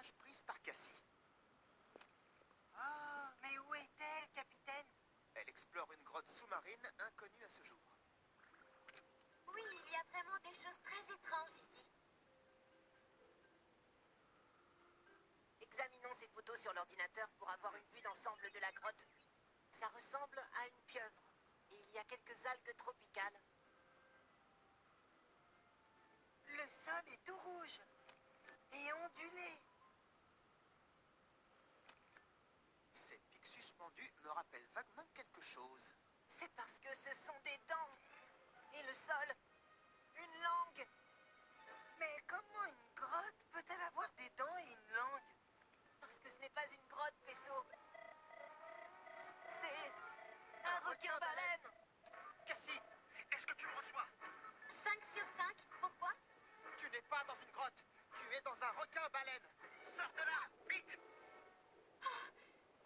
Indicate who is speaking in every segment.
Speaker 1: images prises par Cassie.
Speaker 2: Oh, mais où est-elle, capitaine?
Speaker 1: Elle explore une grotte sous-marine inconnue à ce jour.
Speaker 3: Oui, il y a vraiment des choses très étranges ici.
Speaker 4: Examinons ces photos sur l'ordinateur pour avoir une vue d'ensemble de la grotte. Ça ressemble à une pieuvre. Et il y a quelques algues tropicales.
Speaker 2: Le sol est tout rouge et ondulé.
Speaker 1: Ces pics suspendus me rappellent vaguement quelque chose.
Speaker 4: C'est parce que ce sont des dents. Et le sol, une langue.
Speaker 2: Mais comment une grotte peut-elle avoir des dents et une langue?
Speaker 4: Parce que ce n'est pas une grotte, Pesso. C'est un requin-baleine.
Speaker 1: Cassie, est-ce que tu me reçois?
Speaker 3: 5 sur 5, pourquoi?
Speaker 1: Tu n'es pas dans une grotte, tu es dans un requin-baleine. Sors de là, vite!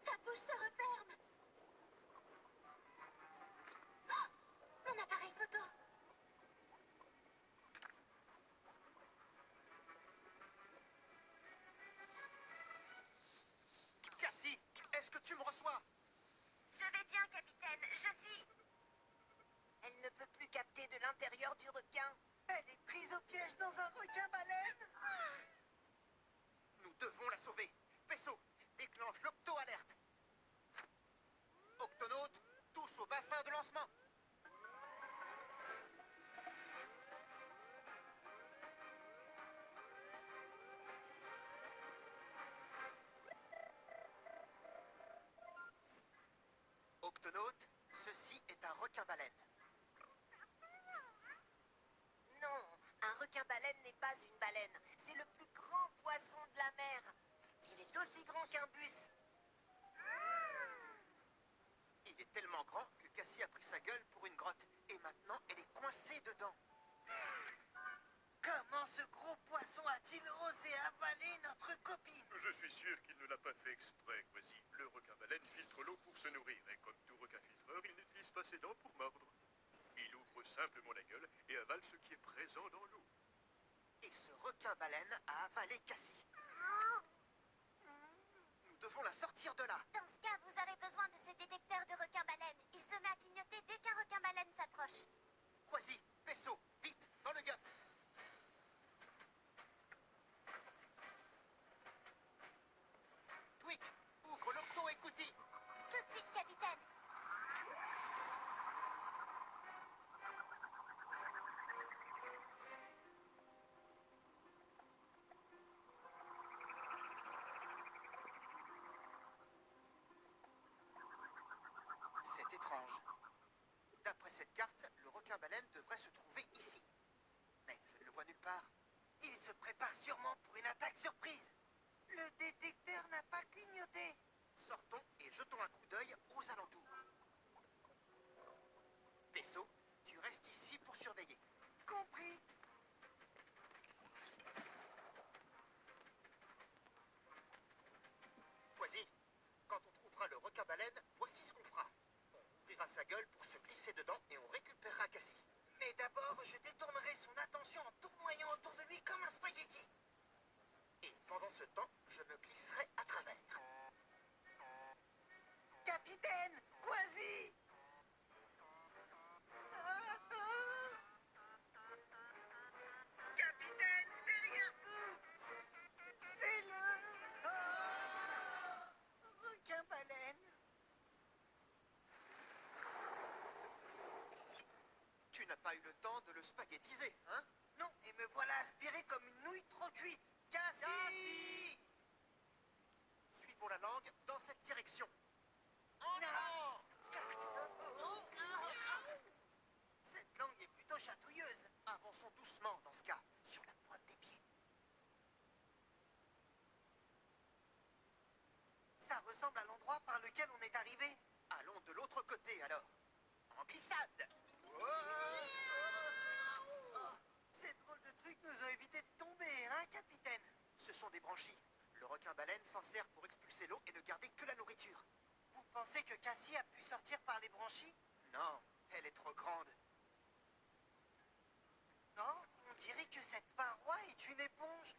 Speaker 3: Sa bouche se referme. Oh, mon appareil photo.
Speaker 1: Cassie, est-ce que tu me reçois?
Speaker 3: Je vais bien, capitaine. Je suis...
Speaker 4: Elle ne peut plus capter de l'intérieur du requin.
Speaker 2: Elle est prise au piège dans un requin-baleine.
Speaker 1: Nous devons la sauver. Pesso, déclenche l'octo-alerte. Octonautes, tous au bassin de lancement. Octonautes, ceci est un requin-baleine.
Speaker 4: Non, un requin-baleine n'est pas une baleine. C'est le plus grand poisson de la mer. Il est aussi grand qu'un bus.
Speaker 1: Il est tellement grand que Cassie a pris sa gueule pour une grotte. Et maintenant, elle est coincée dedans.
Speaker 2: Comment ce gros poisson a-t-il osé avaler notre copine?
Speaker 5: Je suis sûr qu'il ne l'a pas fait exprès, Quasi. Le requin-baleine filtre l'eau pour se nourrir, et comme tout requin-filtreur, il n'utilise pas ses dents pour mordre. Il ouvre simplement la gueule et avale ce qui est présent dans l'eau.
Speaker 1: Et ce requin-baleine a avalé Cassie. Nous devons la sortir de là.
Speaker 3: Dans ce cas, vous aurez besoin de ce détecteur de requin-baleine. Il se met à clignoter dès qu'un requin-baleine s'approche.
Speaker 1: Quasi, Pesso, vite, dans le gup. Twig, ouvre l'octo-écoutis.
Speaker 3: Tout de suite, capitaine.
Speaker 1: C'est étrange. D'après cette carte, le requin-baleine devrait se trouver ici. Mais je ne le vois nulle part.
Speaker 2: Il se prépare sûrement pour une attaque surprise. Le détecteur n'a pas clignoté.
Speaker 1: Sortons et jetons un coup d'œil aux alentours. Pesso, tu restes ici pour surveiller.
Speaker 2: Compris.
Speaker 1: Quasi, quand on trouvera le requin-baleine, voici ce qu'on fera. On ouvrira sa gueule pour se glisser dedans et on récupérera Cassie.
Speaker 2: Mais d'abord, je détournerai son attention en tournoyant autour de lui comme un spaghetti.
Speaker 1: Et pendant ce temps, je me glisserai à travers.
Speaker 2: Capitaine, Quasi. Ah, ah. Capitaine, derrière vous. C'est le requin-baleine.
Speaker 1: Tu n'as pas eu le temps de le spaghettiser, hein?
Speaker 2: Non, et me voilà aspiré comme une nouille trop cuite. Cassie!
Speaker 1: Suivons la langue dans cette direction. En avant!
Speaker 2: Cette langue est plutôt chatouilleuse.
Speaker 1: Avançons doucement dans ce cas, sur la pointe des pieds.
Speaker 2: Ça ressemble à l'endroit par lequel on est arrivé.
Speaker 1: Allons de l'autre côté alors. En glissade!
Speaker 2: Ces drôles de trucs nous ont évité de tomber, hein, capitaine?
Speaker 1: Ce sont des branchies. Le requin-baleine s'en sert pour expulser l'eau et ne garder que la nourriture.
Speaker 2: Vous pensez que Cassie a pu sortir par les branchies?
Speaker 1: Non, elle est trop grande.
Speaker 2: Non, on dirait que cette paroi est une éponge.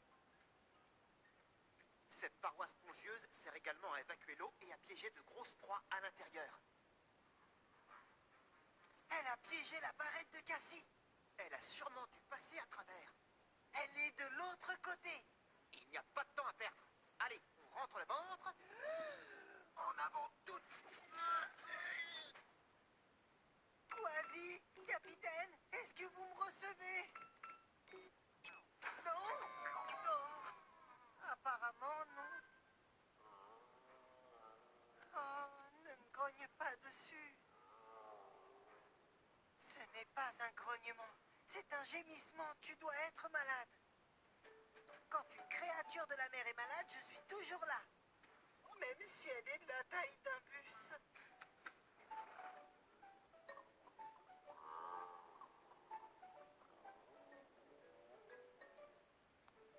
Speaker 1: Cette paroi spongieuse sert également à évacuer l'eau et à piéger de grosses proies à l'intérieur.
Speaker 2: Elle a piégé la barrette de Cassie.
Speaker 1: Elle a sûrement dû passer à travers.
Speaker 2: Elle est de l'autre côté.
Speaker 1: Il n'y a pas de temps à perdre. Allez, on rentre le ventre. En avant toutes.
Speaker 2: Quasi, capitaine, est-ce que vous me recevez? Non. Non. Apparemment, non. Oh, ne me grogne pas dessus. Ce n'est pas un grognement, c'est un gémissement. Tu dois être malade. Quand une créature de la mer est malade, je suis toujours là. Même si elle est de la taille d'un bus.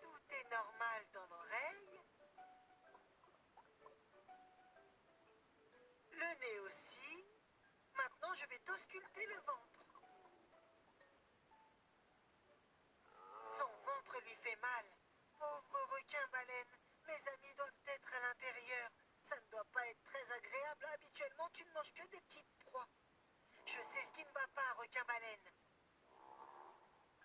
Speaker 2: Tout est normal dans l'oreille. Le nez aussi. Maintenant, je vais t'ausculter le ventre. Son ventre lui fait mal. Pauvre requin-baleine. Mes amis doivent être à l'intérieur. Ça ne doit pas être très agréable. Habituellement, tu ne manges que des petites proies. Je sais ce qui ne va pas, requin-baleine.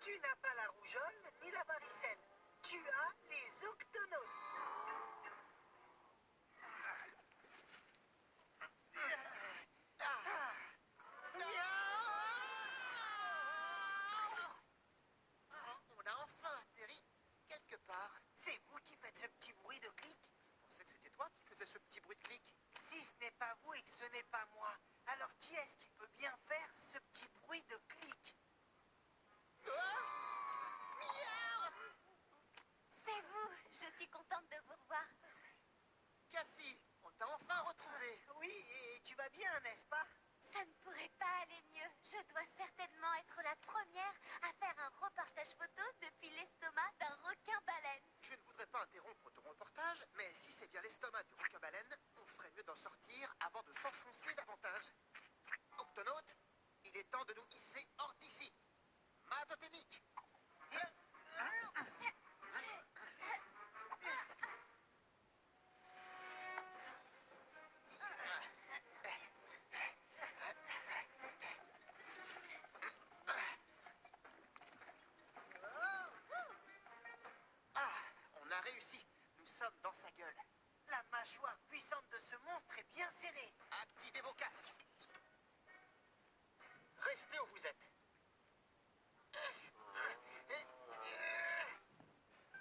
Speaker 2: Tu n'as pas la rougeole ni la varicelle. Tu as les octonautes.
Speaker 1: On a enfin atterri quelque part.
Speaker 2: C'est vous qui faites ce petit bruit de clic.
Speaker 1: Je pensais que c'était toi qui faisais ce petit bruit de clic.
Speaker 2: Si ce n'est pas vous et que ce n'est pas moi, alors qui est-ce qui peut bien faire ce petit bruit de clic?
Speaker 3: C'est vous. Je suis contente de vous revoir.
Speaker 1: Cassie, on t'a enfin retrouvé.
Speaker 2: Oui, et tu vas bien, n'est-ce pas?
Speaker 3: Ça ne pourrait pas aller mieux. Je dois certainement être la première à faire un reportage photo depuis l'estomac d'un requin-baleine.
Speaker 1: Je ne voudrais pas interrompre ton reportage, mais si c'est bien l'estomac du requin-baleine, on ferait mieux d'en sortir avant de s'enfoncer davantage. Octonaute, il est temps de nous hisser hors d'ici. Ma totémique. On a réussi. Nous sommes dans sa gueule.
Speaker 2: La mâchoire puissante de ce monstre est bien serrée.
Speaker 1: Activez vos casques. Restez où vous êtes.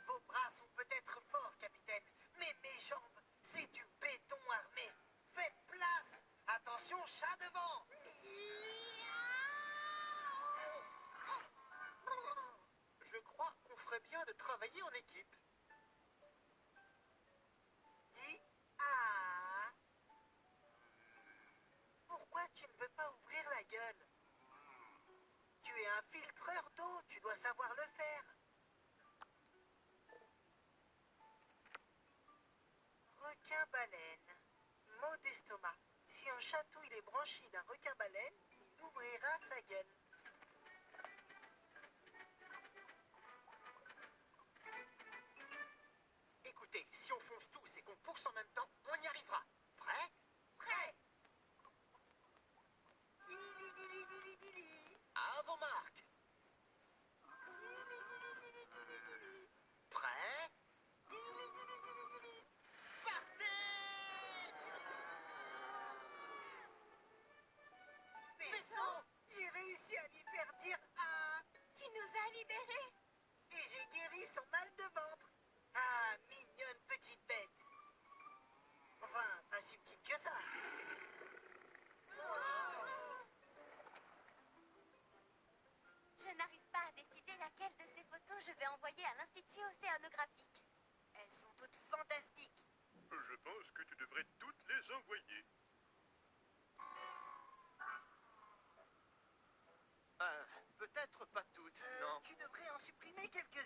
Speaker 2: Vos bras sont peut-être forts, capitaine, mais mes jambes, c'est du béton armé. Faites place. Attention, chat devant.
Speaker 1: Je crois qu'on ferait bien de travailler en équipe.
Speaker 2: Dis ah. Pourquoi tu ne veux pas ouvrir la gueule? Tu es un filtreur d'eau, tu dois savoir le faire. Requin-baleine. Mot d'estomac. Si un chatouille les branchies d'un requin-baleine, il ouvrira sa gueule.
Speaker 1: Écoutez, si on fonce tous et qu'on pousse en même temps, on y arrivera. Prêt?
Speaker 2: Prêt. Dili, dili, dili, dili.
Speaker 1: À vos marques.
Speaker 2: Dili, dili, dili, dili, dili.
Speaker 1: Prêt?
Speaker 2: Dili, dili, dili, dili.
Speaker 1: Partez!
Speaker 2: Vaisseau, j'ai réussi à lui faire dire ah.
Speaker 3: Tu nous as libérés.
Speaker 2: Et j'ai guéri son mal de ventre. Ah, mignonne petite bête. Enfin, pas si petite que ça.
Speaker 3: Je n'arrive pas à décider laquelle de ces photos je vais envoyer à l'Institut océanographique.
Speaker 4: Elles sont toutes fantastiques.
Speaker 5: Je pense que tu devrais toutes les envoyer.
Speaker 1: Peut-être pas toutes, non.
Speaker 2: Tu devrais en supprimer quelques